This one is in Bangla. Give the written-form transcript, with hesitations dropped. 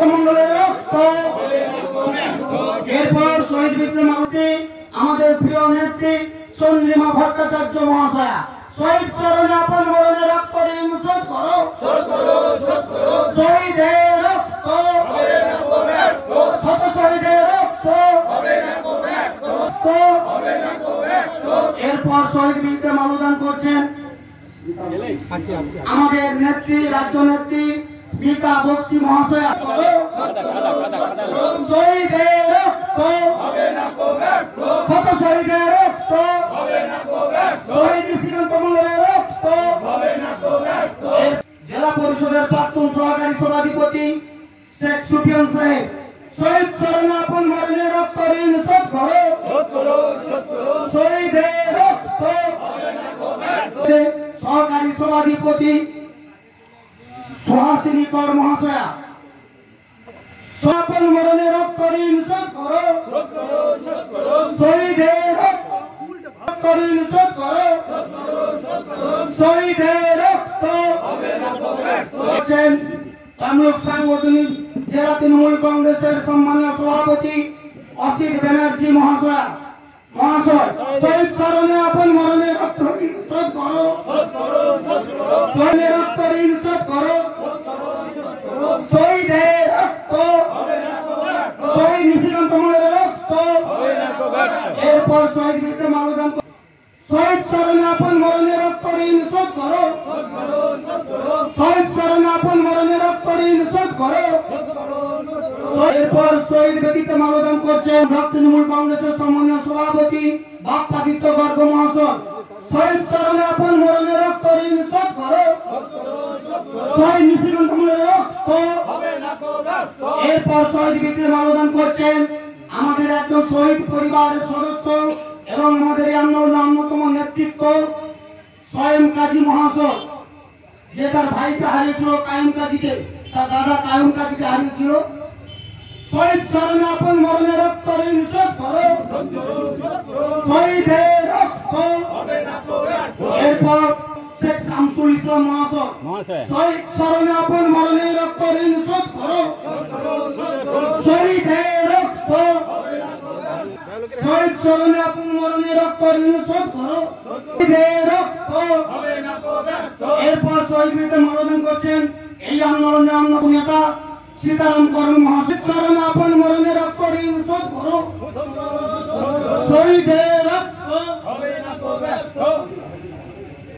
মন্ডলের রক্ত এরপর শহীদ বিক্রম আহুতি আমাদের প্রিয় নেত্রী চন্দ্রিমা ভট্টাচার্য মহাশয়া শহীদ চরণে আপন মরণে রক্ত ঋণ শোধ করো শহীদের রক্ত শত শহীদের রক্ত এরপর শহীদ বিক্রম আবেদন করছেন আমাদের নেত্রী রাজ্য নেত্রী মিতা বস্তি মহাশয়া শহীদের রক্ত শত শহীদের রক্ত শহীদ শ্রীকান্ত মন্ডলের রক্ত জেলা পরিষদের প্রাক্তন সহকারী সভাধিপতি শেখ সুফিয়ান সাহেব শহীদ চরণে আপন মরণে রক্ত ঋণ শোধ করো শহীদের রক্ত সহকারী সভাধিপতি সুহাসিনী কর মহাশয়া আপন মরণে রক্ত ঋণ শোধ করো শহীদের রক্ত ঋণ শোধ করো শহীদের রক্ত তমলুক সাংগঠনিক জেলা তৃণমূল কংগ্রেসের সম্মানীয় সভাপতি অসিত ব্যানার্জি মহাশয় শহীদ চরণে আপন মরণে রক্ত ঋণ শোধ করো শহীদের রক্ত ঋণ শোধ করো শহীদের রক্ত শহীদ নিশিকান্ত মন্ডলের রক্ত এরপর শহীদ বিক্রম আবেদন শহীদ চরণে আপন মরণে রক্ত ঋণ শোধ করো শহীদ চরণে আপন মরণে রক্ত ঋণ শোধ করো এরপর শহীদ বিক্রম আবেদন করছেন তৃণমূল কংগ্রেসের সম্মানীয় সভাপতি বাপ্পাদিত্য গর্গ মহাশয় শহীদ চরণে আপন মরণে রক্ত ঋণ শোধ করো শহীদ নিশিকান্ত মন্ডলের রক্ত এরপর শহীদ বিক্রম আবেদন করছেন আমাদের একজন শহীদ পরিবারের সদস্য এবং আমাদের এই আন্দোলনের অন্যতম নেতৃত্ব স্বয়ং কাজী মহাশয় যে তার ভাইকে হারিয়েছিল কায়ুম কাজীকে তার দাদা কায়ুম কাজীকে হারিয়েছিল শহীদ চরণে আপন মরণে রক্ত ঋণ শোধ করো শহীদের রক্ত এরপর শেখ শামসুল ইসলাম মহাশয় শহীদ চরণে আপন মরণে রক্ত ঋণ শোধ করো শহীদের রক্ত শহীদ চরণে আপন মরণে রক্ত ঋণ শোধ করো শহীদের রক্ত এরপর শহীদ বিক্রম আবেদন করছেন এই আন্দোলনের অন্য নেতা সীতারাম কর্ম মহাশয় চরণে আপন মরণে রক্ত ঋণ শোধ করো শহীদের রক্ত